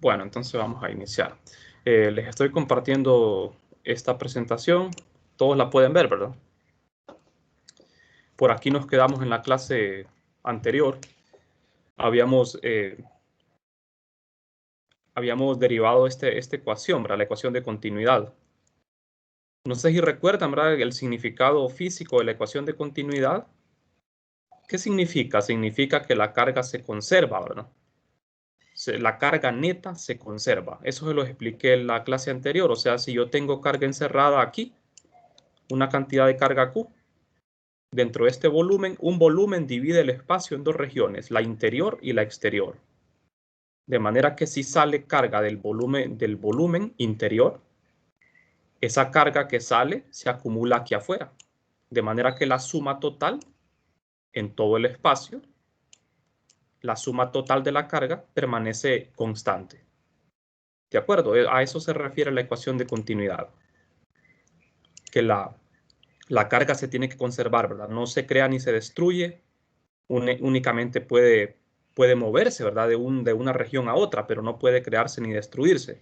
Bueno, entonces vamos a iniciar. Les estoy compartiendo esta presentación. Todos la pueden ver, ¿verdad? Por aquí nos quedamos en la clase anterior. Habíamos derivado esta ecuación, ¿verdad? La ecuación de continuidad. No sé si recuerdan, ¿verdad? El significado físico de la ecuación de continuidad. ¿Qué significa? Significa que la carga se conserva, ¿verdad? La carga neta se conserva. Eso se lo expliqué en la clase anterior. O sea, si yo tengo carga encerrada aquí, una cantidad de carga Q, dentro de este volumen, un volumen divide el espacio en dos regiones, la interior y la exterior. De manera que si sale carga del volumen interior, esa carga que sale se acumula aquí afuera. De manera que la suma total en todo el espacio, la suma total de la carga permanece constante. ¿De acuerdo? A eso se refiere la ecuación de continuidad. Que la carga se tiene que conservar, ¿verdad? No se crea ni se destruye, únicamente puede moverse, ¿verdad? De una región a otra, pero no puede crearse ni destruirse.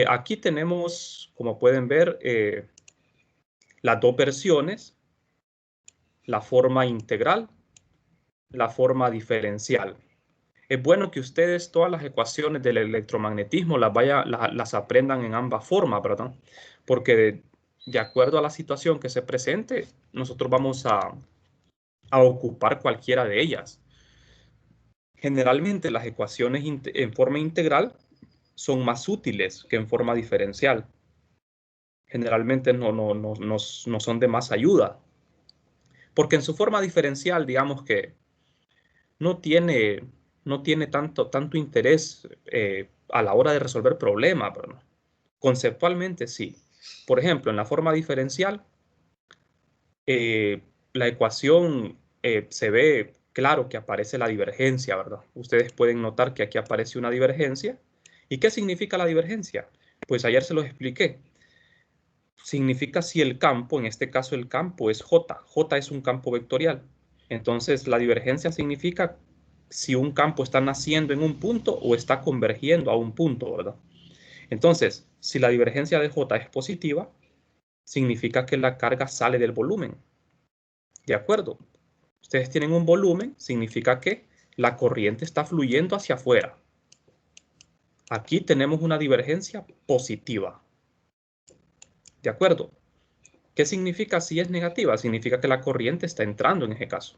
Aquí tenemos, como pueden ver, las dos versiones, la forma integral, la forma diferencial. Es bueno que ustedes todas las ecuaciones del electromagnetismo las aprendan en ambas formas, ¿verdad? Porque de acuerdo a la situación que se presente, nosotros vamos a ocupar cualquiera de ellas. Generalmente las ecuaciones en forma integral son más útiles que en forma diferencial. Generalmente no son de más ayuda. Porque en su forma diferencial, digamos que no tiene, no tiene tanto interés a la hora de resolver problemas, ¿verdad? Conceptualmente sí. Por ejemplo, en la forma diferencial, la ecuación se ve claro que aparece la divergencia, ¿verdad? Ustedes pueden notar que aquí aparece una divergencia. ¿Y qué significa la divergencia? Pues ayer se los expliqué. Significa si el campo, en este caso el campo es J. J es un campo vectorial. Entonces la divergencia significa si un campo está naciendo en un punto o está convergiendo a un punto, ¿verdad? Entonces, si la divergencia de J es positiva, significa que la carga sale del volumen. ¿De acuerdo? Ustedes tienen un volumen, significa que la corriente está fluyendo hacia afuera. Aquí tenemos una divergencia positiva. ¿De acuerdo? ¿Qué significa si es negativa? Significa que la corriente está entrando en ese caso.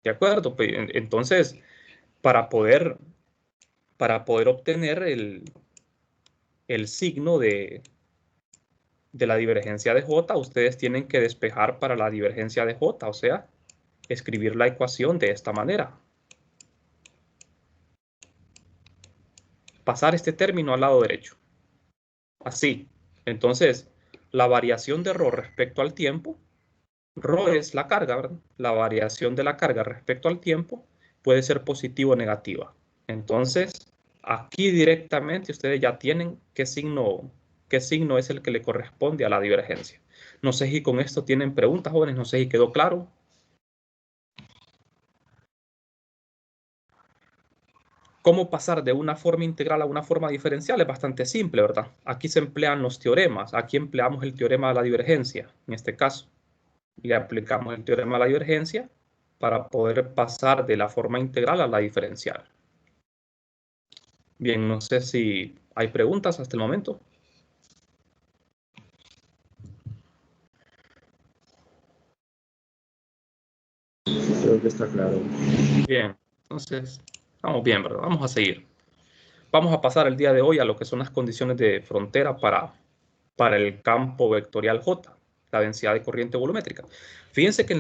¿De acuerdo? Entonces, para poder obtener el signo de la divergencia de J, ustedes tienen que despejar para la divergencia de J, o sea, escribir la ecuación de esta manera. Pasar este término al lado derecho. Así. Entonces, la variación de ρ respecto al tiempo, ρ es la carga, ¿verdad? La variación de la carga respecto al tiempo puede ser positiva o negativa. Entonces, aquí directamente ustedes ya tienen qué signo es el que le corresponde a la divergencia. No sé si con esto tienen preguntas, jóvenes, no sé si quedó claro. ¿Cómo pasar de una forma integral a una forma diferencial? Es bastante simple, ¿verdad? Aquí se emplean los teoremas. Aquí empleamos el teorema de la divergencia, en este caso. Le aplicamos el teorema de la divergencia para poder pasar de la forma integral a la diferencial. Bien, no sé si hay preguntas hasta el momento. Creo que está claro. Bien, entonces, vamos bien, ¿verdad? Vamos a seguir. Vamos a pasar el día de hoy a lo que son las condiciones de frontera para el campo vectorial J, la densidad de corriente volumétrica. Fíjense que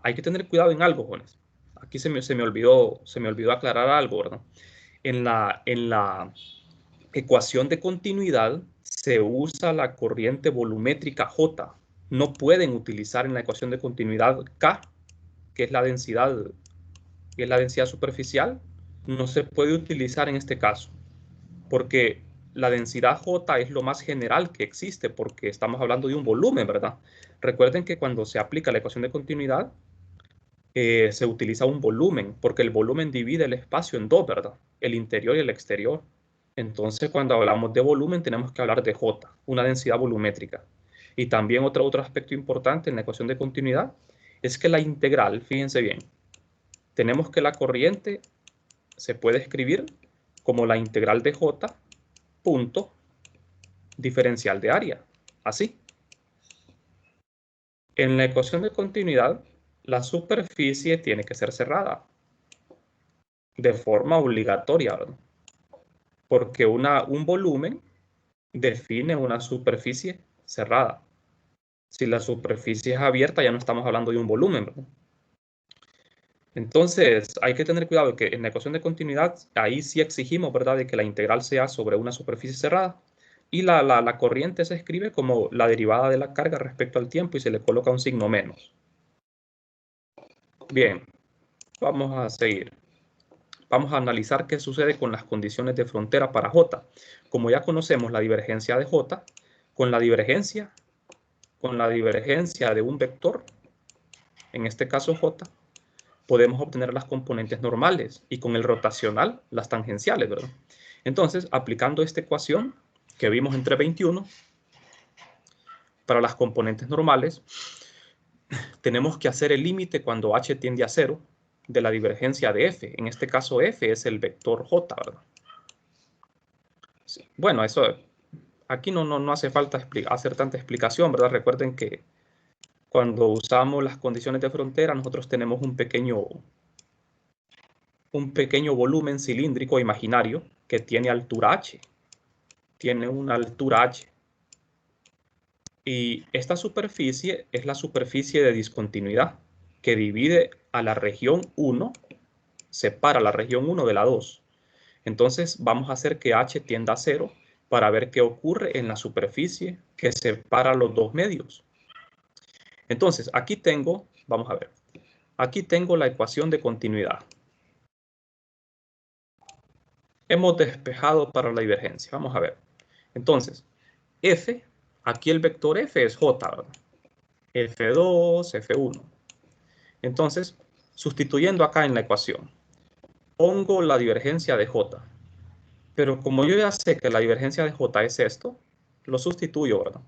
hay que tener cuidado en algo, jóvenes. Aquí se me olvidó aclarar algo, ¿verdad? En la ecuación de continuidad se usa la corriente volumétrica J. No pueden utilizar en la ecuación de continuidad K, que es la densidad superficial. No se puede utilizar en este caso, porque la densidad J es lo más general que existe, porque estamos hablando de un volumen, ¿verdad? Recuerden que cuando se aplica la ecuación de continuidad, se utiliza un volumen, porque el volumen divide el espacio en dos, ¿verdad? El interior y el exterior. Entonces, cuando hablamos de volumen, tenemos que hablar de J, una densidad volumétrica. Y también otro aspecto importante en la ecuación de continuidad es que la integral, fíjense bien, tenemos que la corriente se puede escribir como la integral de J punto diferencial de área, así. En la ecuación de continuidad, la superficie tiene que ser cerrada de forma obligatoria, ¿verdad? Porque un volumen define una superficie cerrada. Si la superficie es abierta, ya no estamos hablando de un volumen, ¿verdad? Entonces, hay que tener cuidado que en la ecuación de continuidad, ahí sí exigimos, ¿verdad?, de que la integral sea sobre una superficie cerrada. Y la corriente se escribe como la derivada de la carga respecto al tiempo y se le coloca un signo menos. Bien, vamos a seguir. Vamos a analizar qué sucede con las condiciones de frontera para J. Como ya conocemos la divergencia de J, con la divergencia de un vector, en este caso J, podemos obtener las componentes normales y con el rotacional las tangenciales, ¿verdad? Entonces, aplicando esta ecuación que vimos en 321, para las componentes normales, tenemos que hacer el límite cuando h tiende a 0 de la divergencia de f. En este caso, f es el vector j, ¿verdad? Sí. Bueno, eso aquí no hace falta hacer tanta explicación, ¿verdad? Recuerden que cuando usamos las condiciones de frontera, nosotros tenemos un pequeño volumen cilíndrico imaginario que tiene altura h. Tiene una altura h. Y esta superficie es la superficie de discontinuidad que divide a la región 1, separa la región 1 de la 2. Entonces vamos a hacer que h tienda a 0 para ver qué ocurre en la superficie que separa los dos medios. Entonces aquí tengo, vamos a ver, aquí tengo la ecuación de continuidad. Hemos despejado para la divergencia. Vamos a ver. Entonces, f, aquí el vector f es j, ¿verdad? F2, F1. Entonces, sustituyendo acá en la ecuación, pongo la divergencia de j. Pero como yo ya sé que la divergencia de j es esto, lo sustituyo, ¿verdad?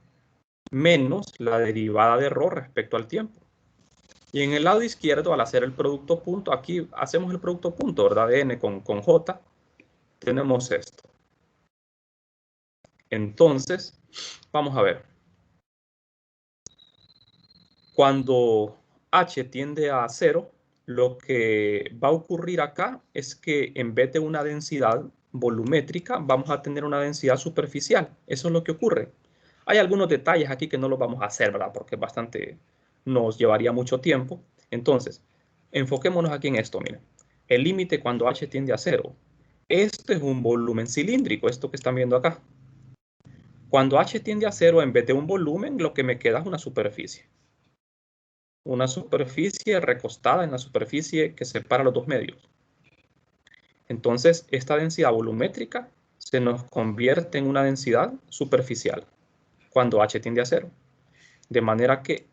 Menos la derivada de ρ respecto al tiempo. Y en el lado izquierdo, al hacer el producto punto, aquí hacemos el producto punto, ¿verdad? De n con j, tenemos esto. Entonces, vamos a ver. Cuando h tiende a 0, lo que va a ocurrir acá es que en vez de una densidad volumétrica, vamos a tener una densidad superficial. Eso es lo que ocurre. Hay algunos detalles aquí que no los vamos a hacer, ¿verdad? Porque nos llevaría mucho tiempo. Entonces, enfoquémonos aquí en esto, miren. El límite cuando h tiende a 0. Esto es un volumen cilíndrico, esto que están viendo acá. Cuando h tiende a 0, en vez de un volumen, lo que me queda es una superficie. Una superficie recostada en la superficie que separa los dos medios. Entonces, esta densidad volumétrica se nos convierte en una densidad superficial cuando h tiende a 0. De manera que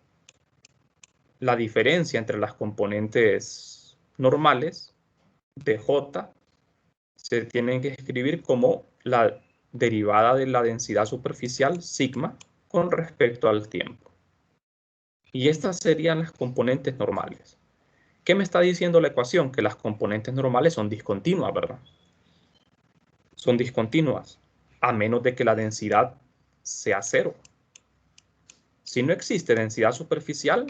la diferencia entre las componentes normales de J se tienen que escribir como la derivada de la densidad superficial sigma con respecto al tiempo. Y estas serían las componentes normales. ¿Qué me está diciendo la ecuación? Que las componentes normales son discontinuas, ¿verdad? Son discontinuas, a menos de que la densidad sea 0. Si no existe densidad superficial,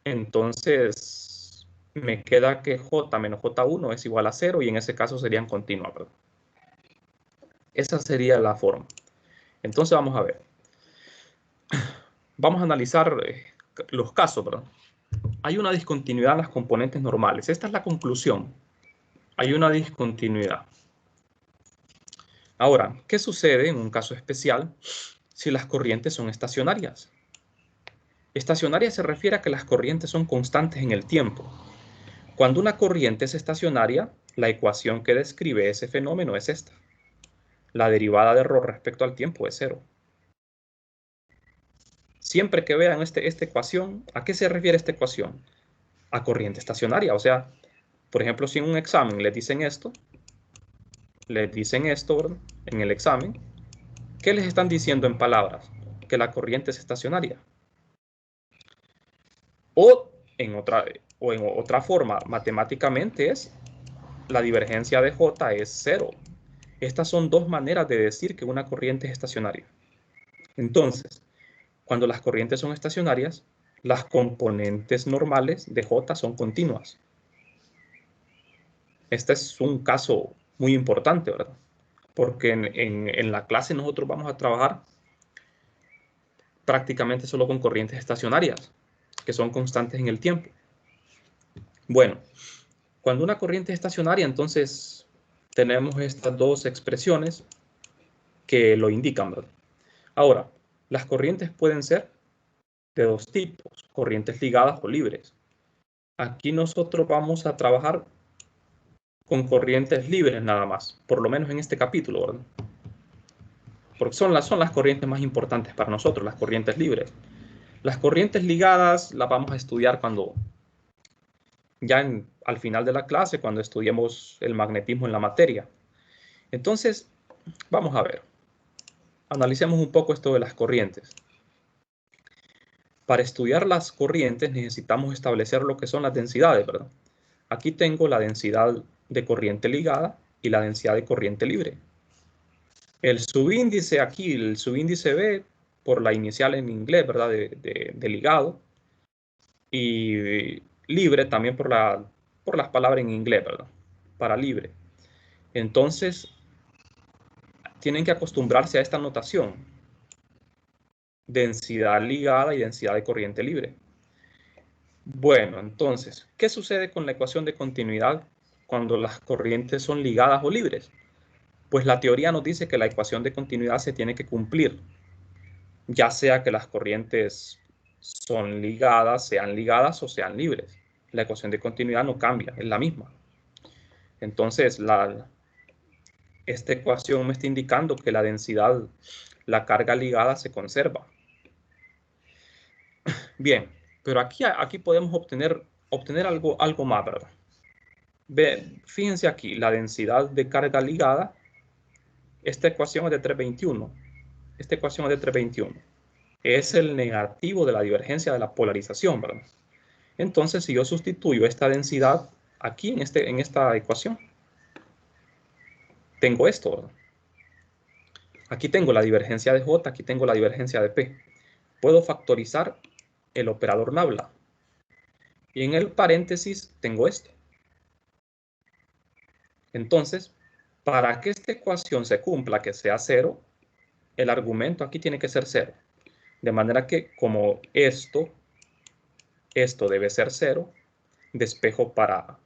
entonces me queda que J menos J1 es igual a 0 y en ese caso serían continuas, ¿verdad? Esa sería la forma. Entonces vamos a ver. Vamos a analizar los casos, ¿verdad? Hay una discontinuidad en las componentes normales. Esta es la conclusión. Hay una discontinuidad. Ahora, ¿qué sucede en un caso especial si las corrientes son estacionarias? Estacionaria se refiere a que las corrientes son constantes en el tiempo. Cuando una corriente es estacionaria, la ecuación que describe ese fenómeno es esta. La derivada de ρ respecto al tiempo es 0. Siempre que vean esta ecuación, ¿a qué se refiere esta ecuación? a corriente estacionaria. O sea, por ejemplo, si en un examen les dicen esto, ¿verdad? En el examen, ¿qué les están diciendo en palabras? Que la corriente es estacionaria. O en otra forma, matemáticamente es la divergencia de J es cero. Estas son dos maneras de decir que una corriente es estacionaria. Entonces, cuando las corrientes son estacionarias, las componentes normales de J son continuas. Este es un caso muy importante, ¿verdad? Porque en la clase nosotros vamos a trabajar prácticamente solo con corrientes estacionarias, que son constantes en el tiempo. Bueno, cuando una corriente es estacionaria, entonces tenemos estas dos expresiones que lo indican, ¿verdad? Ahora, las corrientes pueden ser de dos tipos, corrientes ligadas o libres. Aquí nosotros vamos a trabajar con corrientes libres nada más, por lo menos en este capítulo, ¿verdad? Porque son las corrientes más importantes para nosotros, las corrientes libres. Las corrientes ligadas las vamos a estudiar cuando al final de la clase, cuando estudiemos el magnetismo en la materia. Entonces, vamos a ver. Analicemos un poco esto de las corrientes. Para estudiar las corrientes necesitamos establecer lo que son las densidades, ¿verdad? Aquí tengo la densidad de corriente ligada y la densidad de corriente libre. El subíndice aquí, el subíndice B, por la inicial en inglés, ¿verdad? De ligado. Y libre también por las palabras en inglés, ¿verdad? Para libre. Entonces, tienen que acostumbrarse a esta notación. Densidad ligada y densidad de corriente libre. Bueno, entonces, ¿qué sucede con la ecuación de continuidad cuando las corrientes son ligadas o libres? Pues la teoría nos dice que la ecuación de continuidad se tiene que cumplir, ya sea que las corrientes sean ligadas o sean libres. La ecuación de continuidad no cambia, es la misma. Entonces, esta ecuación me está indicando que la densidad, la carga ligada se conserva. Bien, pero aquí podemos obtener algo más, ¿verdad? Fíjense aquí, la densidad de carga ligada, esta ecuación es de 321. Esta ecuación es de 321. Es el negativo de la divergencia de la polarización, ¿verdad? Entonces, si yo sustituyo esta densidad aquí en esta ecuación, tengo esto, ¿verdad? Aquí tengo la divergencia de J, aquí tengo la divergencia de P. Puedo factorizar el operador nabla. Y en el paréntesis tengo esto. Entonces, para que esta ecuación se cumpla, que sea cero, el argumento aquí tiene que ser cero. De manera que como esto debe ser cero, despejo para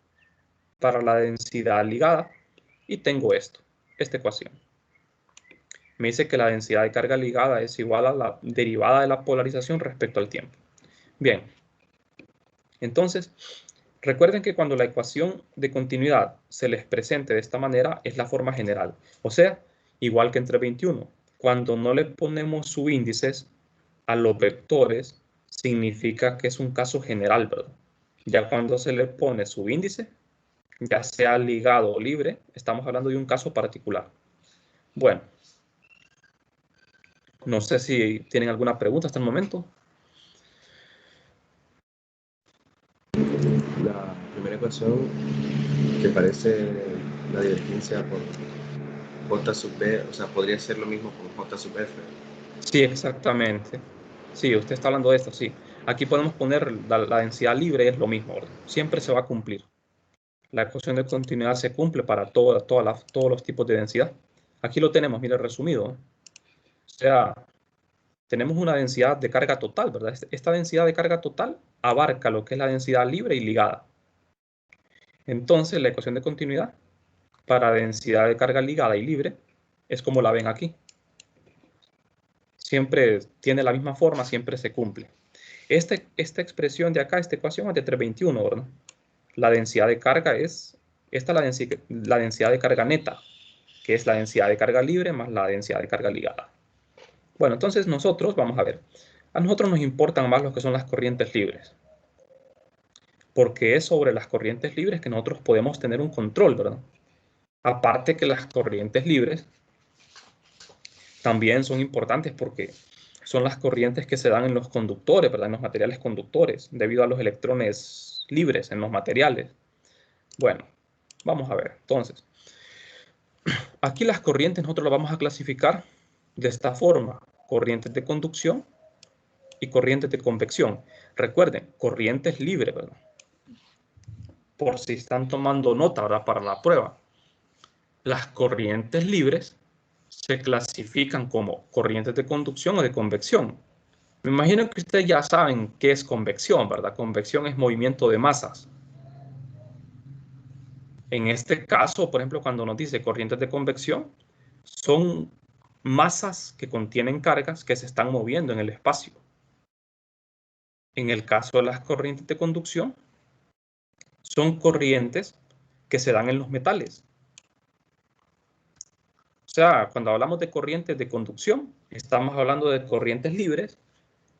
la densidad ligada y tengo esta ecuación. Me dice que la densidad de carga ligada es igual a la derivada de la polarización respecto al tiempo. Bien, entonces, recuerden que cuando la ecuación de continuidad se les presente de esta manera, es la forma general. O sea, igual que entre 21. Cuando no le ponemos subíndices a los vectores, significa que es un caso general, ¿verdad? Ya cuando se le pone subíndice, ya sea ligado o libre, estamos hablando de un caso particular. Bueno, no sé si tienen alguna pregunta hasta el momento. La primera ecuación que parece la divergencia por J sub B, o sea, podría ser lo mismo con J sub F. Sí, exactamente. Sí, usted está hablando de esto, sí. Aquí podemos poner la densidad libre, es lo mismo, ¿verdad? Siempre se va a cumplir. La ecuación de continuidad se cumple para todos los tipos de densidad. Aquí lo tenemos, mire, resumido, ¿eh? O sea, tenemos una densidad de carga total, ¿verdad? Esta densidad de carga total abarca lo que es la densidad libre y ligada. Entonces, la ecuación de continuidad para densidad de carga ligada y libre es como la ven aquí. Siempre tiene la misma forma, siempre se cumple. Esta expresión de acá, esta ecuación es de 321, ¿verdad? La densidad de carga esta es la densidad de carga neta, que es la densidad de carga libre más la densidad de carga ligada. Bueno, entonces nosotros, vamos a ver, a nosotros nos importan más lo que son las corrientes libres. porque es sobre las corrientes libres que nosotros podemos tener un control, ¿verdad? Aparte que las corrientes libres también son importantes porque son las corrientes que se dan en los conductores, ¿verdad? En los materiales conductores, debido a los electrones libres en los materiales. Bueno, vamos a ver. Entonces, aquí las corrientes nosotros las vamos a clasificar de esta forma: corrientes de conducción y corrientes de convección. Recuerden, corrientes libres, ¿verdad? Por si están tomando nota, ¿verdad? Para la prueba. Las corrientes libres se clasifican como corrientes de conducción o de convección. Me imagino que ustedes ya saben qué es convección, ¿verdad? Convección es movimiento de masas. En este caso, por ejemplo, cuando nos dice corrientes de convección, son masas que contienen cargas que se están moviendo en el espacio. En el caso de las corrientes de conducción, son corrientes que se dan en los metales. O sea, cuando hablamos de corrientes de conducción, estamos hablando de corrientes libres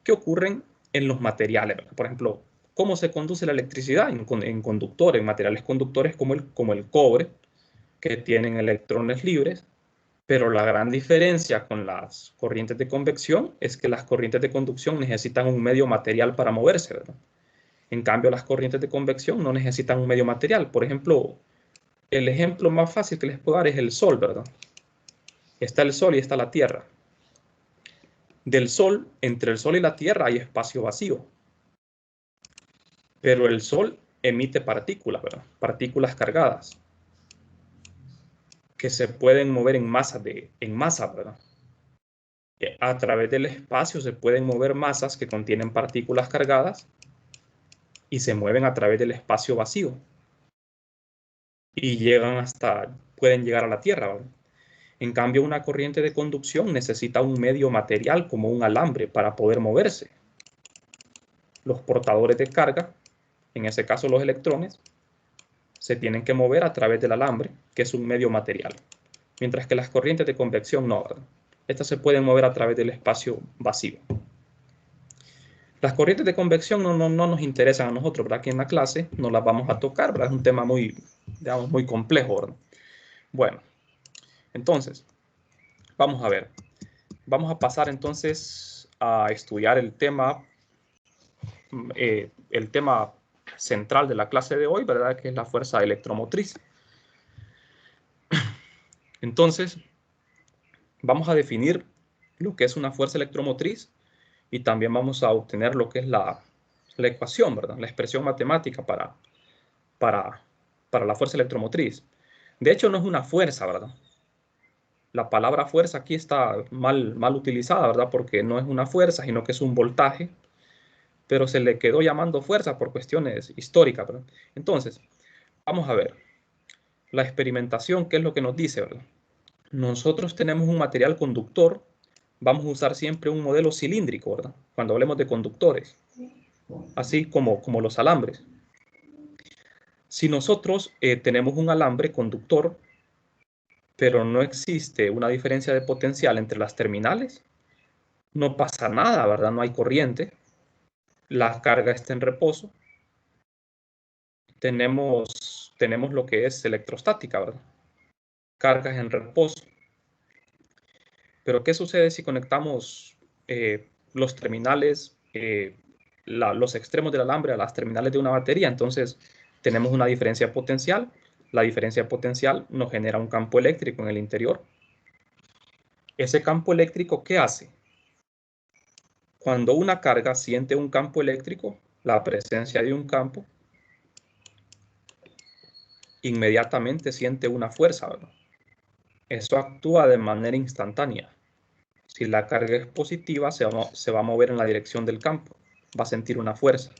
que ocurren en los materiales, ¿verdad? Por ejemplo, ¿cómo se conduce la electricidad? En conductores, en materiales conductores como el cobre, que tienen electrones libres, pero la gran diferencia con las corrientes de convección es que las corrientes de conducción necesitan un medio material para moverse, ¿verdad? En cambio, las corrientes de convección no necesitan un medio material. Por ejemplo, el ejemplo más fácil que les puedo dar es el Sol, ¿verdad? Está el Sol y está la Tierra. Del Sol, entre el Sol y la Tierra hay espacio vacío. Pero el Sol emite partículas, ¿verdad? Partículas cargadas que se pueden mover en masa, ¿verdad? A través del espacio se pueden mover masas que contienen partículas cargadas y se mueven a través del espacio vacío y pueden llegar a la Tierra, ¿verdad? En cambio, una corriente de conducción necesita un medio material como un alambre para poder moverse. Los portadores de carga, en ese caso los electrones, se tienen que mover a través del alambre, que es un medio material. Mientras que las corrientes de convección no, ¿verdad? Estas se pueden mover a través del espacio vacío. Las corrientes de convección no nos interesan a nosotros, ¿verdad? Aquí en la clase no las vamos a tocar, ¿verdad? Es un tema muy, digamos, muy complejo, ¿verdad? Bueno, entonces, vamos a ver. Vamos a pasar entonces a estudiar el tema central de la clase de hoy, ¿verdad? Que es la fuerza electromotriz. Entonces, vamos a definir lo que es una fuerza electromotriz y también vamos a obtener lo que es la ecuación, ¿verdad? La expresión matemática para la fuerza electromotriz. De hecho, no es una fuerza, ¿verdad? La palabra fuerza aquí está mal utilizada, ¿verdad? Porque no es una fuerza, sino que es un voltaje, pero se le quedó llamando fuerza por cuestiones históricas, ¿verdad? Entonces, vamos a ver. La experimentación, ¿qué es lo que nos dice, verdad? Nosotros tenemos un material conductor, vamos a usar siempre un modelo cilíndrico, ¿verdad? Cuando hablemos de conductores, así como los alambres. Si nosotros tenemos un alambre conductor, pero no existe una diferencia de potencial entre las terminales, no pasa nada, ¿verdad? No hay corriente, la carga está en reposo, tenemos lo que es electrostática, ¿verdad? Cargas en reposo. Pero ¿qué sucede si conectamos los terminales, los extremos del alambre a las terminales de una batería? Entonces tenemos una diferencia potencial. La diferencia potencial nos genera un campo eléctrico en el interior. Ese campo eléctrico, ¿qué hace? Cuando una carga siente un campo eléctrico, la presencia de un campo, inmediatamente siente una fuerza, ¿verdad? Eso actúa de manera instantánea. Si la carga es positiva, se va a mover en la dirección del campo, va a sentir una fuerza.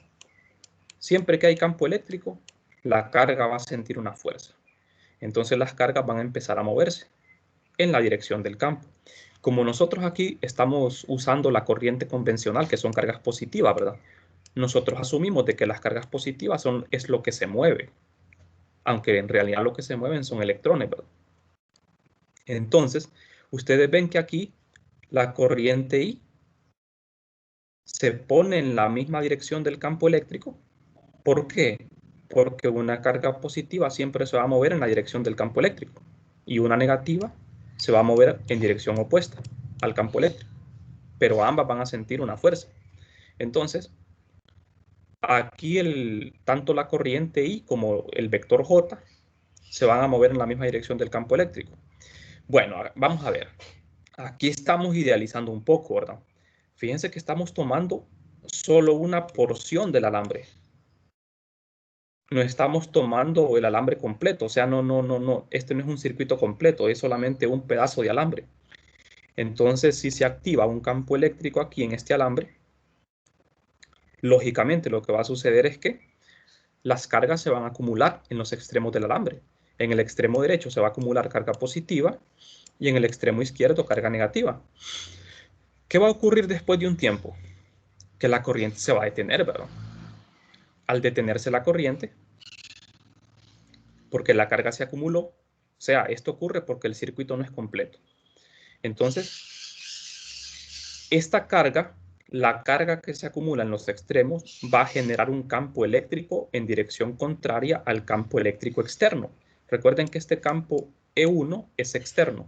Siempre que hay campo eléctrico, la carga va a sentir una fuerza. Entonces las cargas van a empezar a moverse en la dirección del campo. Como nosotros aquí estamos usando la corriente convencional, que son cargas positivas, ¿verdad? Nosotros asumimos de que las cargas positivas es lo que se mueve, aunque en realidad lo que se mueven son electrones, ¿verdad? Entonces, ustedes ven que aquí la corriente I se pone en la misma dirección del campo eléctrico. ¿Por qué? Porque una carga positiva siempre se va a mover en la dirección del campo eléctrico y una negativa se va a mover en dirección opuesta al campo eléctrico, pero ambas van a sentir una fuerza. Entonces, aquí tanto la corriente I como el vector J se van a mover en la misma dirección del campo eléctrico. Bueno, vamos a ver. Aquí estamos idealizando un poco, ¿verdad? Fíjense que estamos tomando solo una porción del alambre. No estamos tomando el alambre completo, o sea, no, este no es un circuito completo, es solamente un pedazo de alambre. Entonces, si se activa un campo eléctrico aquí en este alambre, lógicamente lo que va a suceder es que las cargas se van a acumular en los extremos del alambre. En el extremo derecho se va a acumular carga positiva y en el extremo izquierdo carga negativa. ¿Qué va a ocurrir después de un tiempo? Que la corriente se va a detener, ¿verdad? Al detenerse la corriente, porque la carga se acumuló, o sea, esto ocurre porque el circuito no es completo. Entonces, esta carga, la carga que se acumula en los extremos, va a generar un campo eléctrico en dirección contraria al campo eléctrico externo. Recuerden que este campo E1 es externo.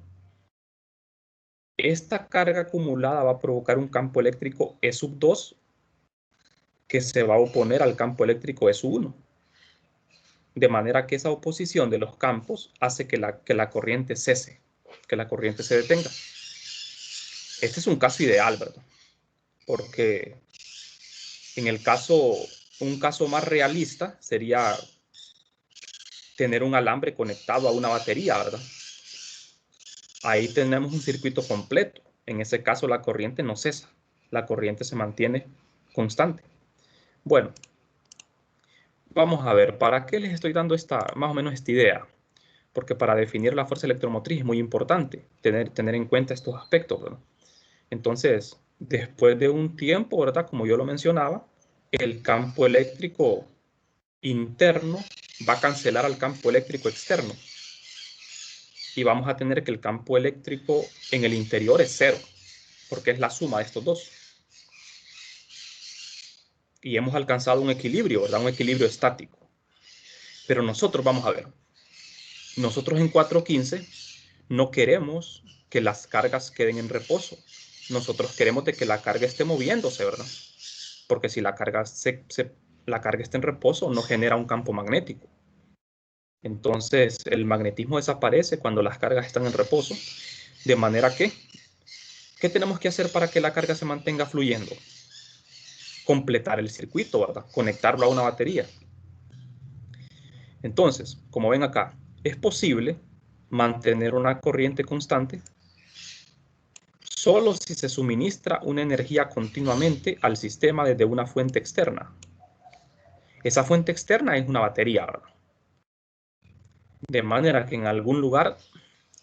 Esta carga acumulada va a provocar un campo eléctrico E sub 2 que se va a oponer al campo eléctrico E sub 1. De manera que esa oposición de los campos hace que la corriente cese, que la corriente se detenga. Este es un caso ideal, ¿verdad? Porque en el caso, un caso más realista sería tener un alambre conectado a una batería, ¿verdad? Ahí tenemos un circuito completo. En ese caso la corriente no cesa, la corriente se mantiene constante. Bueno, vamos a ver, ¿para qué les estoy dando más o menos esta idea? Porque para definir la fuerza electromotriz es muy importante tener en cuenta estos aspectos, ¿verdad? Entonces, después de un tiempo, ¿verdad? Como yo lo mencionaba, el campo eléctrico interno va a cancelar al campo eléctrico externo. Y vamos a tener que el campo eléctrico en el interior es cero, porque es la suma de estos dos. Y hemos alcanzado un equilibrio, ¿verdad? Un equilibrio estático. Pero nosotros, vamos a ver, nosotros en 415 no queremos que las cargas queden en reposo. Nosotros queremos de que la carga esté moviéndose, ¿verdad? Porque si la carga está en reposo, no genera un campo magnético. Entonces, el magnetismo desaparece cuando las cargas están en reposo. De manera que, ¿qué tenemos que hacer para que la carga se mantenga fluyendo? Completar el circuito, ¿verdad? Conectarlo a una batería. Entonces, como ven acá, es posible mantener una corriente constante solo si se suministra una energía continuamente al sistema desde una fuente externa. Esa fuente externa es una batería, ¿verdad? De manera que en algún lugar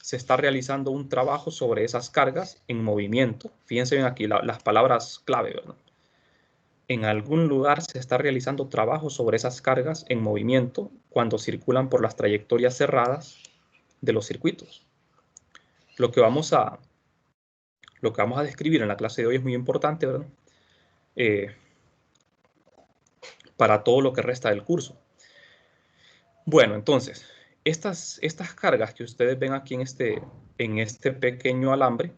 se está realizando un trabajo sobre esas cargas en movimiento. Fíjense bien aquí las palabras clave, ¿verdad? En algún lugar se está realizando trabajo sobre esas cargas en movimiento cuando circulan por las trayectorias cerradas de los circuitos. Lo que vamos a describir en la clase de hoy es muy importante, ¿verdad? Para todo lo que resta del curso. Bueno, entonces, estas cargas que ustedes ven aquí en este pequeño alambre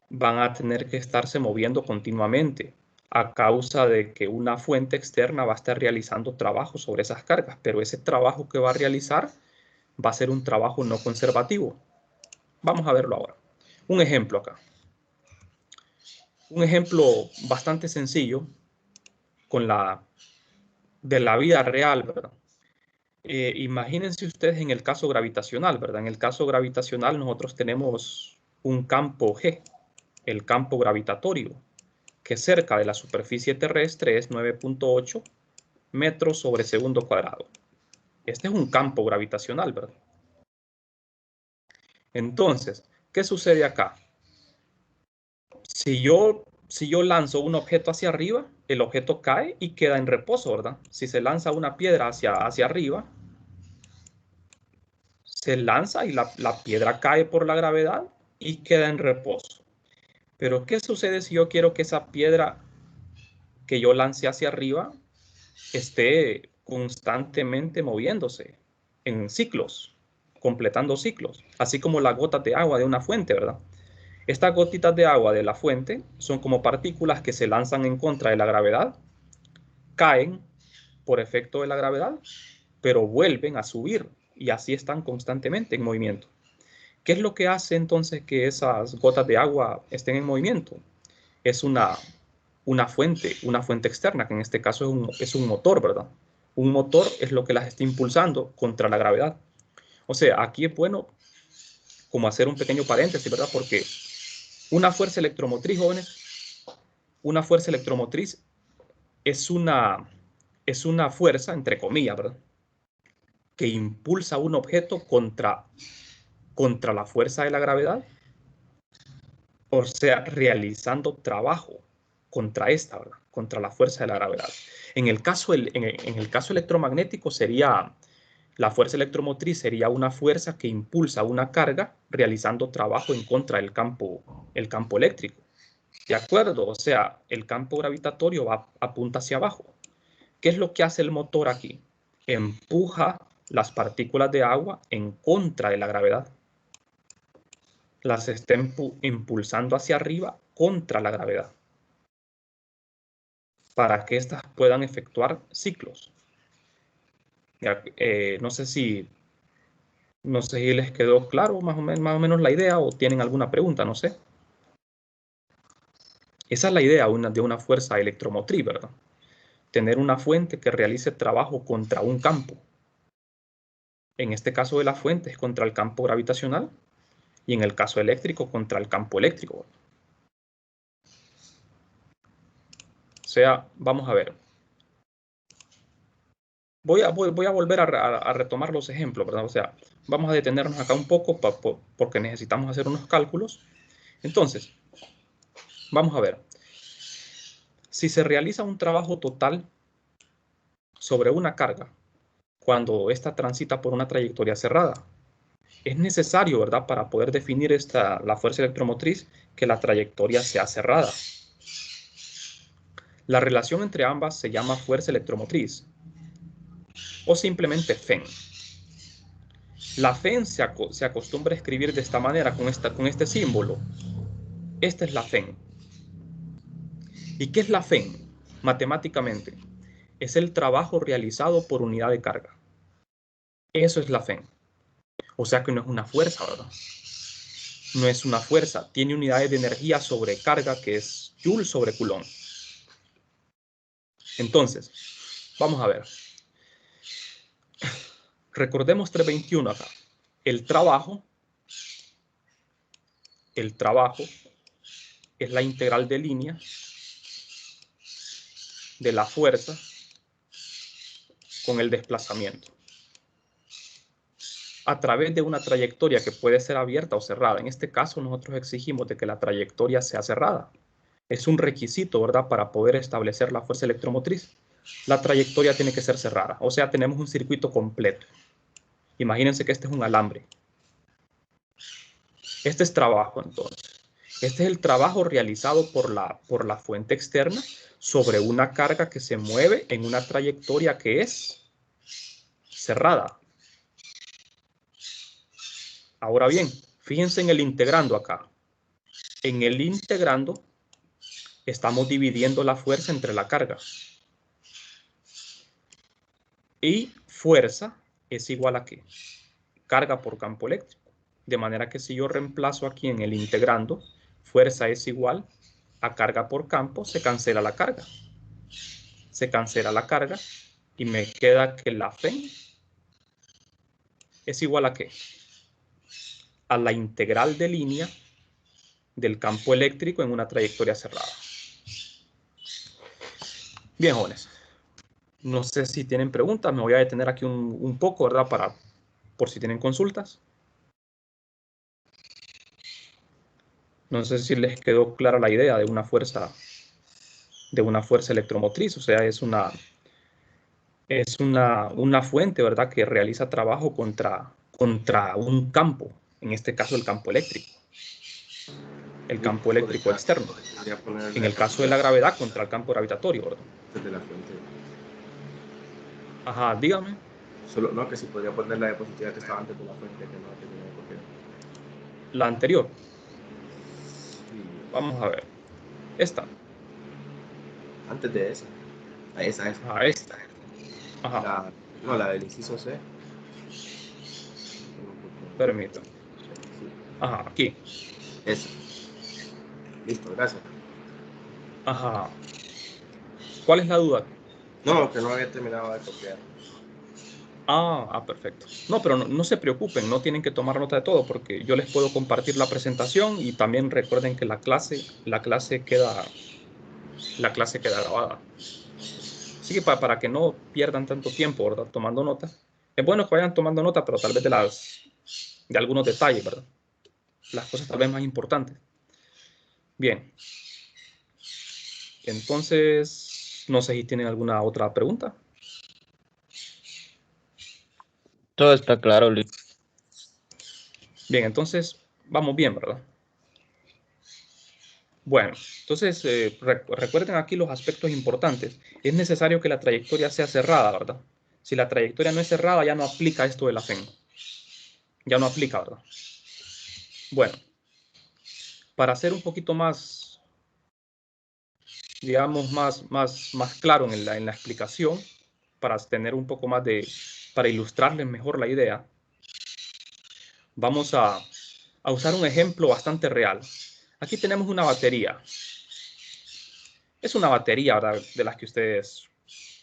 van a tener que estarse moviendo continuamente a causa de que una fuente externa va a estar realizando trabajo sobre esas cargas, pero ese trabajo que va a realizar va a ser un trabajo no conservativo. Vamos a verlo ahora. Un ejemplo acá. Un ejemplo bastante sencillo de la vida real, ¿verdad? Imagínense ustedes en el caso gravitacional, ¿verdad? En el caso gravitacional nosotros tenemos un campo G, el campo gravitatorio, que cerca de la superficie terrestre es 9.8 metros sobre segundo cuadrado. Este es un campo gravitacional, ¿verdad? Entonces, ¿qué sucede acá? Si yo lanzo un objeto hacia arriba, el objeto cae y queda en reposo, ¿verdad? Si se lanza una piedra hacia arriba, se lanza y la piedra cae por la gravedad y queda en reposo. Pero ¿qué sucede si yo quiero que esa piedra que yo lance hacia arriba esté constantemente moviéndose en ciclos, completando ciclos, así como las gotas de agua de una fuente, ¿verdad? Estas gotitas de agua de la fuente son como partículas que se lanzan en contra de la gravedad, caen por efecto de la gravedad, pero vuelven a subir y así están constantemente en movimiento. ¿Qué es lo que hace entonces que esas gotas de agua estén en movimiento? Es una fuente externa, que en este caso es un motor, ¿verdad? Un motor es lo que las está impulsando contra la gravedad. O sea, aquí es bueno como hacer un pequeño paréntesis, ¿verdad? Porque una fuerza electromotriz, jóvenes, una fuerza electromotriz es una fuerza, entre comillas, ¿verdad? Que impulsa un objeto contra la fuerza de la gravedad, o sea, realizando trabajo contra esta, ¿verdad? Contra la fuerza de la gravedad. En el caso electromagnético sería, la fuerza electromotriz sería una fuerza que impulsa una carga realizando trabajo en contra del campo eléctrico. ¿De acuerdo? O sea, el campo gravitatorio apunta hacia abajo. ¿Qué es lo que hace el motor aquí? Empuja las partículas de agua en contra de la gravedad. Las está impulsando hacia arriba contra la gravedad, para que éstas puedan efectuar ciclos. No sé si les quedó claro más o menos la idea o tienen alguna pregunta, no sé. Esa es la idea de una fuerza electromotriz, ¿verdad? Tener una fuente que realice trabajo contra un campo. En este caso de la fuente es contra el campo gravitacional y en el caso eléctrico contra el campo eléctrico. O sea, vamos a ver. Voy a volver a retomar los ejemplos, ¿verdad? O sea, vamos a detenernos acá un poco porque necesitamos hacer unos cálculos. Entonces, vamos a ver. Si se realiza un trabajo total sobre una carga cuando ésta transita por una trayectoria cerrada, es necesario, ¿verdad? Para poder definir la fuerza electromotriz, que la trayectoria sea cerrada. La relación entre ambas se llama fuerza electromotriz o simplemente FEN. La FEN se acostumbra a escribir de esta manera, con este símbolo. Esta es la FEN. ¿Y qué es la FEN? Matemáticamente, es el trabajo realizado por unidad de carga. Eso es la FEN. O sea que no es una fuerza, ¿verdad? No es una fuerza. Tiene unidades de energía sobre carga, que es Joule sobre Coulomb. Entonces, vamos a ver. Recordemos 321 acá. El trabajo es la integral de línea de la fuerza con el desplazamiento a través de una trayectoria que puede ser abierta o cerrada. En este caso, nosotros exigimos de que la trayectoria sea cerrada. Es un requisito, ¿verdad?, para poder establecer la fuerza electromotriz. La trayectoria tiene que ser cerrada. O sea, tenemos un circuito completo. Imagínense que este es un alambre. Este es trabajo, entonces. Este es el trabajo realizado por la fuente externa sobre una carga que se mueve en una trayectoria que es cerrada. Ahora bien, fíjense en el integrando acá. En el integrando estamos dividiendo la fuerza entre la carga. Y fuerza es igual a ¿qué? Carga por campo eléctrico. De manera que si yo reemplazo aquí en el integrando, fuerza es igual a carga por campo, se cancela la carga. Se cancela la carga y me queda que la FEN es igual a ¿qué? A la integral de línea del campo eléctrico en una trayectoria cerrada. Bien, jóvenes. No sé si tienen preguntas, me voy a detener aquí un poco, ¿verdad? Por si tienen consultas. No sé si les quedó clara la idea de una fuerza electromotriz, o sea, es una fuente, ¿verdad?, que realiza trabajo contra un campo, en este caso el campo eléctrico. El campo eléctrico externo. En el caso de la gravedad, contra el campo gravitatorio, ¿verdad? Desde la fuente. Ajá, dígame. Solo, no, que si podría poner la diapositiva que estaba antes de la fuente, que no la terminé de copiar. La anterior. Sí, Vamos a ver. Esta. antes de esa. Esa. Ajá, esta. Ajá, La, no, la del inciso C. permítame. Sí, Ajá, aquí. esa. Listo, gracias. Ajá. ¿Cuál es la duda? No, que no había terminado de copiar. Perfecto. No, pero no se preocupen, no tienen que tomar nota de todo porque yo les puedo compartir la presentación y también recuerden que la clase queda grabada. Así que para que no pierdan tanto tiempo, ¿verdad? Tomando nota. Es bueno que vayan tomando nota, pero tal vez de algunos detalles, ¿verdad? Las cosas tal vez más importantes. Bien. Entonces, no sé si tienen alguna otra pregunta. Todo está claro, Luis. Bien, entonces vamos bien, ¿verdad? Bueno, entonces recuerden aquí los aspectos importantes. Es necesario que la trayectoria sea cerrada, ¿verdad? Si la trayectoria no es cerrada, ya no aplica esto de la FEN. Ya no aplica, ¿verdad? Bueno, para ser un poquito más, digamos, más claro en la explicación, para tener un poco más para ilustrarles mejor la idea, vamos a usar un ejemplo bastante real. Aquí tenemos una batería. Es una batería, ¿verdad? De las que ustedes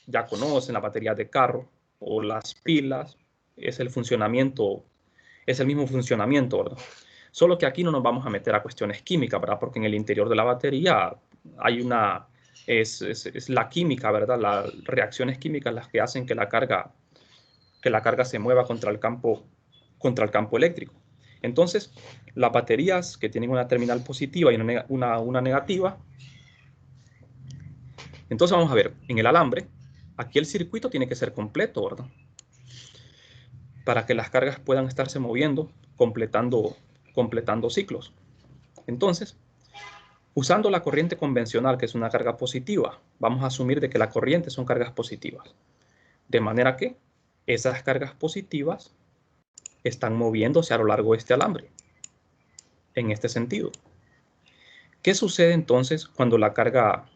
ya conocen, la batería de carro o las pilas. Es el funcionamiento, es el mismo funcionamiento, ¿verdad? Solo que aquí no nos vamos a meter a cuestiones químicas, ¿verdad? Porque en el interior de la batería hay es la química, ¿verdad? Las reacciones químicas las que hacen que la carga se mueva contra el campo eléctrico. Entonces, las baterías que tienen una terminal positiva y una negativa. Entonces vamos a ver, en el alambre, aquí el circuito tiene que ser completo, ¿verdad? Para que las cargas puedan estarse moviendo, completando ciclos. Entonces, usando la corriente convencional, que es una carga positiva, vamos a asumir de que la corriente son cargas positivas. De manera que esas cargas positivas están moviéndose a lo largo de este alambre, en este sentido. ¿Qué sucede entonces cuando la carga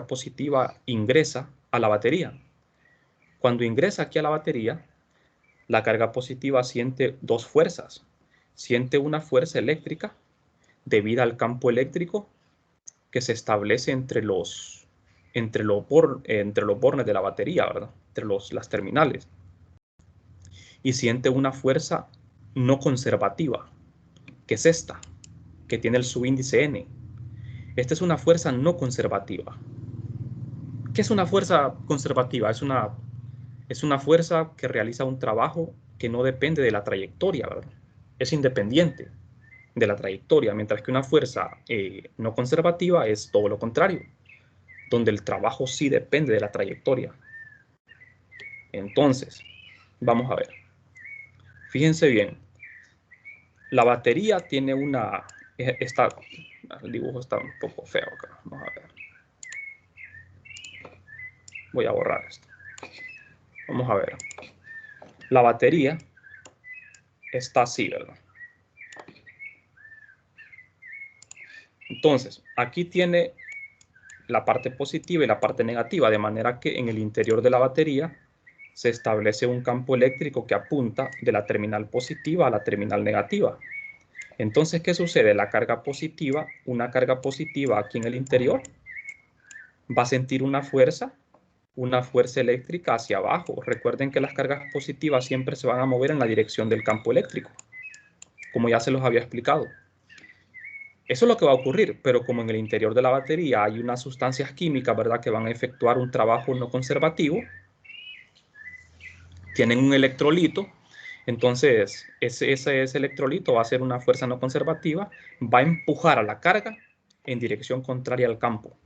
positiva ingresa a la batería? Cuando ingresa aquí a la batería, la carga positiva siente dos fuerzas. Siente una fuerza eléctrica debida al campo eléctrico que se establece entre los bornes de la batería, ¿verdad? Entre las terminales. Y siente una fuerza no conservativa, que es esta, que tiene el subíndice N. Esta es una fuerza no conservativa. ¿Qué es una fuerza conservativa? Es una fuerza que realiza un trabajo que no depende de la trayectoria, ¿verdad? Es independiente de la trayectoria, mientras que una fuerza no conservativa es todo lo contrario, donde el trabajo sí depende de la trayectoria. Entonces, vamos a ver. Fíjense bien, la batería tiene el dibujo está un poco feo acá. Vamos a ver. Voy a borrar esto. Vamos a ver. La batería está así, ¿verdad? Entonces, aquí tiene la parte positiva y la parte negativa, de manera que en el interior de la batería se establece un campo eléctrico que apunta de la terminal positiva a la terminal negativa. Entonces, ¿qué sucede? La carga positiva, una carga positiva aquí en el interior, va a sentir una fuerza eléctrica hacia abajo. Recuerden que las cargas positivas siempre se van a mover en la dirección del campo eléctrico, como ya se los había explicado. Eso es lo que va a ocurrir, pero como en el interior de la batería hay unas sustancias químicas, ¿verdad?, que van a efectuar un trabajo no conservativo, tienen un electrolito, entonces ese electrolito va a ser una fuerza no conservativa, va a empujar a la carga en dirección contraria al campo,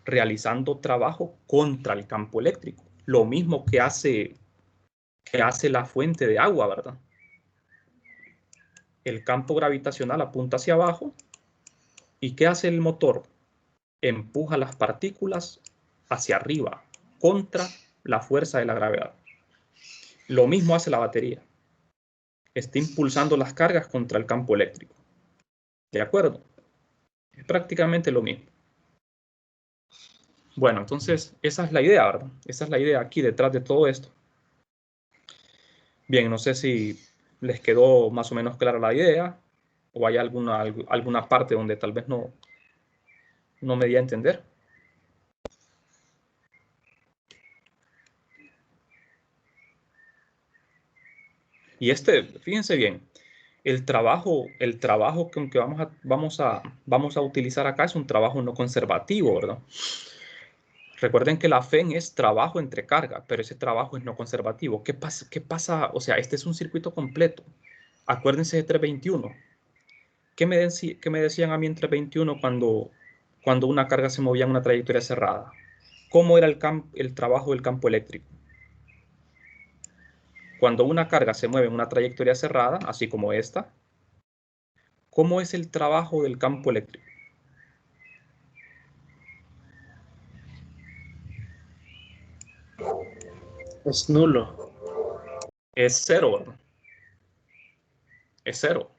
realizando trabajo contra el campo eléctrico. Lo mismo que hace la fuente de agua, ¿verdad? El campo gravitacional apunta hacia abajo. ¿Y qué hace el motor? Empuja las partículas hacia arriba, contra la fuerza de la gravedad. Lo mismo hace la batería. Está impulsando las cargas contra el campo eléctrico. ¿De acuerdo? Es prácticamente lo mismo. Bueno, entonces esa es la idea, ¿verdad? Esa es la idea aquí detrás de todo esto. Bien, no sé si les quedó más o menos clara la idea o hay alguna parte donde tal vez no me di a entender. Y fíjense bien, el trabajo que vamos a utilizar acá es un trabajo no conservativo, ¿verdad? Recuerden que la FEN es trabajo entre carga, pero ese trabajo es no conservativo. ¿Qué pasa? O sea, este es un circuito completo. Acuérdense de 321. ¿Qué me decían a mí en 321 cuando una carga se movía en una trayectoria cerrada? ¿Cómo era el trabajo del campo eléctrico? Cuando una carga se mueve en una trayectoria cerrada, así como esta, ¿cómo es el trabajo del campo eléctrico? Es nulo. Es cero, ¿verdad? Es cero.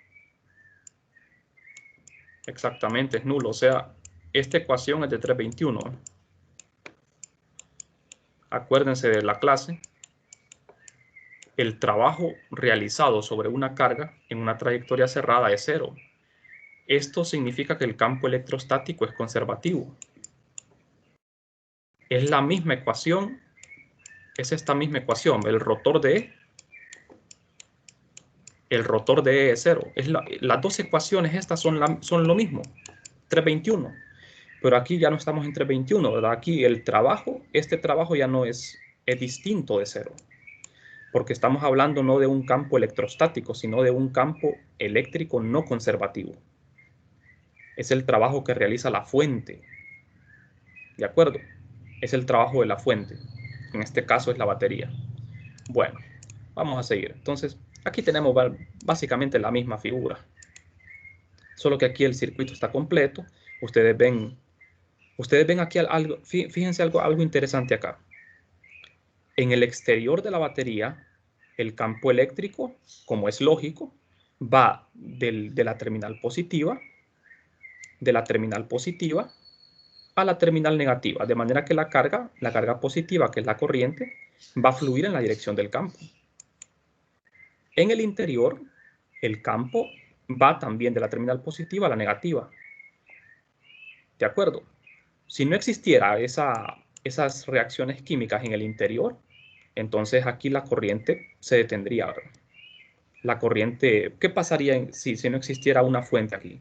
Exactamente, es nulo. O sea, esta ecuación es de 321. Acuérdense de la clase. El trabajo realizado sobre una carga en una trayectoria cerrada es cero. Esto significa que el campo electrostático es conservativo. Es la misma ecuación, es esta misma ecuación. El rotor de E es cero. Las dos ecuaciones estas son lo mismo, 321. Pero aquí ya no estamos en 321, ¿verdad? Aquí este trabajo ya no es distinto de cero. Porque estamos hablando no de un campo electrostático, sino de un campo eléctrico no conservativo. Es el trabajo que realiza la fuente. ¿De acuerdo? Es el trabajo de la fuente. En este caso es la batería. Bueno, vamos a seguir. Entonces, aquí tenemos básicamente la misma figura. Solo que aquí el circuito está completo. Ustedes ven aquí algo, fíjense algo interesante acá. En el exterior de la batería, el campo eléctrico, como es lógico, va de la terminal positiva a la terminal negativa, de manera que la carga positiva, que es la corriente, va a fluir en la dirección del campo. En el interior, el campo va también de la terminal positiva a la negativa. ¿De acuerdo? Si no existiera esas reacciones químicas en el interior, entonces aquí la corriente se detendría, ¿verdad? La corriente, ¿qué pasaría si no existiera una fuente aquí?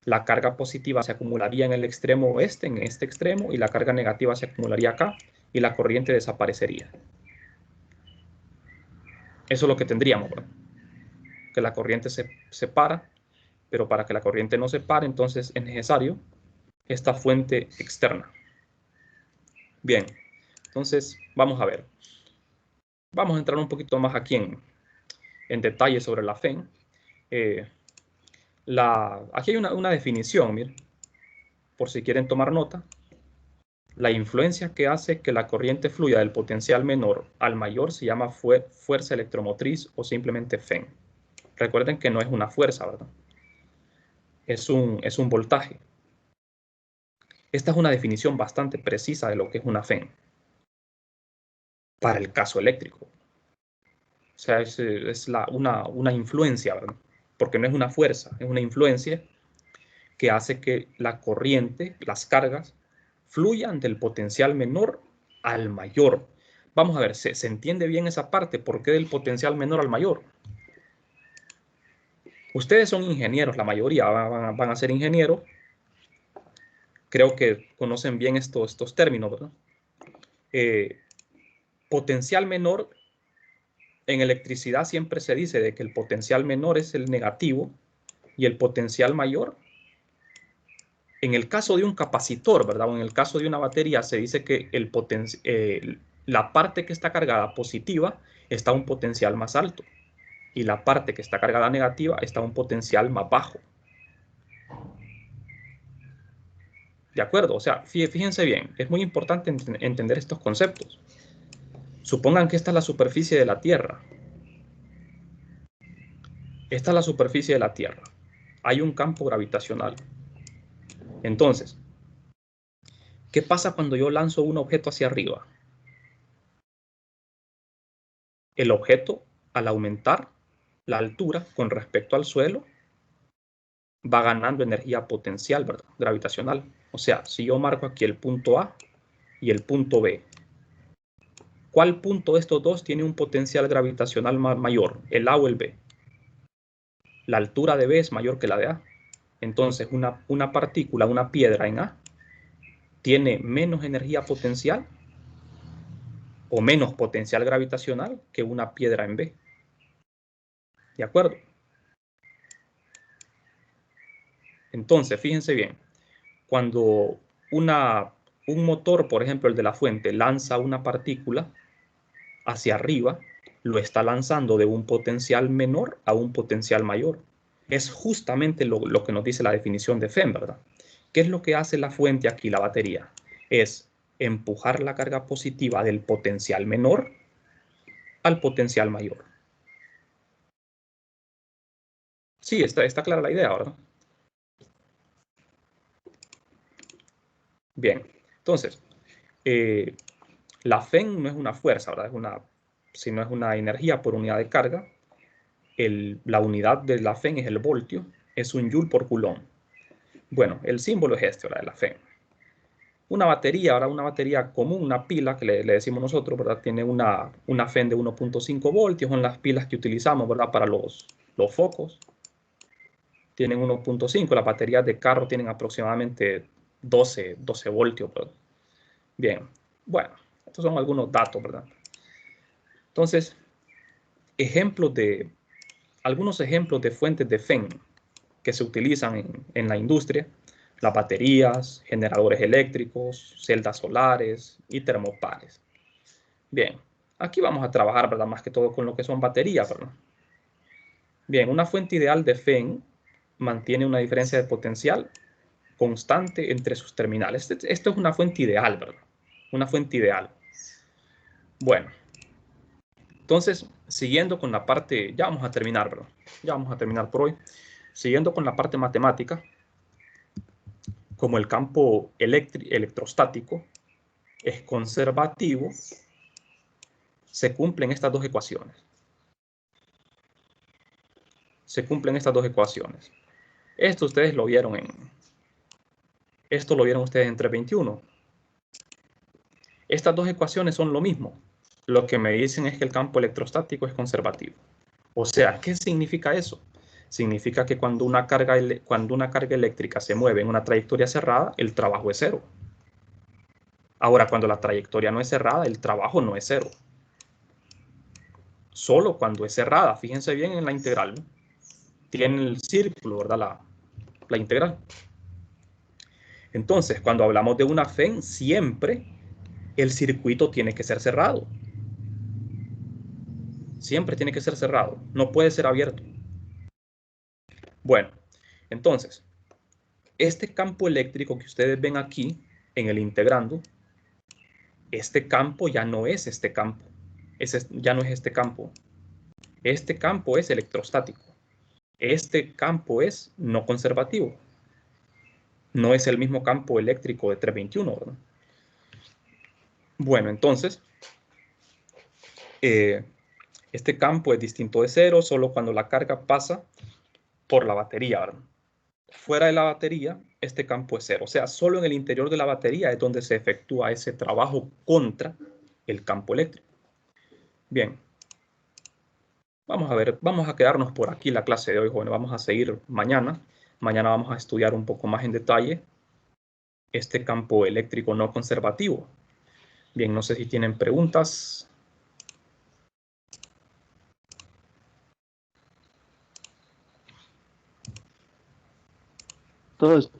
La carga positiva se acumularía en el extremo oeste, en este extremo, y la carga negativa se acumularía acá, y la corriente desaparecería. Eso es lo que tendríamos, ¿verdad? Que la corriente se separa, pero para que la corriente no se pare, entonces es necesario esta fuente externa. Bien, entonces vamos a ver. Vamos a entrar un poquito más aquí en detalle sobre la FEN. Aquí hay una definición, miren, por si quieren tomar nota. La influencia que hace que la corriente fluya del potencial menor al mayor se llama fuerza electromotriz o simplemente FEN. Recuerden que no es una fuerza, ¿verdad? Es un voltaje. Esta es una definición bastante precisa de lo que es una FEN para el caso eléctrico. O sea, es una influencia, ¿verdad? Porque no es una fuerza, es una influencia que hace que la corriente, las cargas, fluyan del potencial menor al mayor. Vamos a ver, ¿se entiende bien esa parte? ¿Por qué del potencial menor al mayor? Ustedes son ingenieros, la mayoría van a ser ingenieros. Creo que conocen bien estos términos, ¿verdad? Potencial menor, en electricidad siempre se dice de que el potencial menor es el negativo y el potencial mayor, en el caso de un capacitor, ¿verdad? O en el caso de una batería se dice que la parte que está cargada positiva está a un potencial más alto y la parte que está cargada negativa está a un potencial más bajo. ¿De acuerdo? O sea, fíjense bien, es muy importante entender estos conceptos. Supongan que esta es la superficie de la Tierra. Esta es la superficie de la Tierra. Hay un campo gravitacional. Entonces, ¿qué pasa cuando yo lanzo un objeto hacia arriba? El objeto, al aumentar la altura con respecto al suelo, va ganando energía potencial, ¿verdad? Gravitacional. O sea, si yo marco aquí el punto A y el punto B, ¿cuál punto de estos dos tiene un potencial gravitacional mayor, el A o el B? La altura de B es mayor que la de A. Entonces, una partícula, una piedra en A, tiene menos energía potencial o menos potencial gravitacional que una piedra en B. ¿De acuerdo? Entonces, fíjense bien, cuando un motor, por ejemplo, el de la fuente, lanza una partícula hacia arriba, lo está lanzando de un potencial menor a un potencial mayor. Es justamente lo que nos dice la definición de FEM, ¿verdad? ¿Qué es lo que hace la fuente aquí, la batería? Es empujar la carga positiva del potencial menor al potencial mayor. Sí, está clara la idea, ¿verdad? Bien, entonces, la FEM no es una fuerza, ¿verdad? Sino es una energía por unidad de carga. La unidad de la FEM es el voltio, es un joule por coulomb. Bueno, el símbolo es este, ¿verdad? De la FEM. Una batería, ahora una batería común, una pila que le decimos nosotros, ¿verdad? Tiene una FEM de 1.5 voltios, son las pilas que utilizamos, ¿verdad? Para los focos. Tienen 1.5, las baterías de carro tienen aproximadamente 12 voltios, ¿verdad? Bien, bueno, estos son algunos datos, ¿verdad? Entonces, algunos ejemplos de fuentes de FEM que se utilizan en la industria: las baterías, generadores eléctricos, celdas solares y termopares. Bien, aquí vamos a trabajar, ¿verdad? Más que todo con lo que son baterías, ¿verdad? Bien, una fuente ideal de FEM mantiene una diferencia de potencial constante entre sus terminales. Esto es una fuente ideal, ¿verdad? Una fuente ideal. Bueno, entonces, siguiendo con la parte, ya vamos a terminar, ¿verdad? Ya vamos a terminar por hoy. Siguiendo con la parte matemática, como el campo electrostático es conservativo, se cumplen estas dos ecuaciones. Se cumplen estas dos ecuaciones. Esto ustedes lo vieron Esto lo vieron ustedes en 321. Estas dos ecuaciones son lo mismo. Lo que me dicen es que el campo electrostático es conservativo. O sea, ¿qué significa eso? Significa que cuando una carga eléctrica se mueve en una trayectoria cerrada, el trabajo es cero. Ahora, cuando la trayectoria no es cerrada, el trabajo no es cero. Solo cuando es cerrada. Fíjense bien en la integral, ¿no? Tiene el círculo, ¿verdad? La integral. Entonces, cuando hablamos de una FEM, siempre el circuito tiene que ser cerrado. Siempre tiene que ser cerrado. No puede ser abierto. Bueno, entonces, este campo eléctrico que ustedes ven aquí en el integrando, este campo ya no es este campo. Ya no es este campo. Este campo es electrostático. Este campo es no conservativo. No es el mismo campo eléctrico de 321, ¿verdad? Bueno, entonces, este campo es distinto de cero solo cuando la carga pasa por la batería, ¿verdad? Fuera de la batería, este campo es cero. O sea, solo en el interior de la batería es donde se efectúa ese trabajo contra el campo eléctrico. Bien, vamos a ver, vamos a quedarnos por aquí la clase de hoy, jóvenes. Vamos a seguir mañana. Mañana vamos a estudiar un poco más en detalle este campo eléctrico no conservativo. Bien, no sé si tienen preguntas. Todo está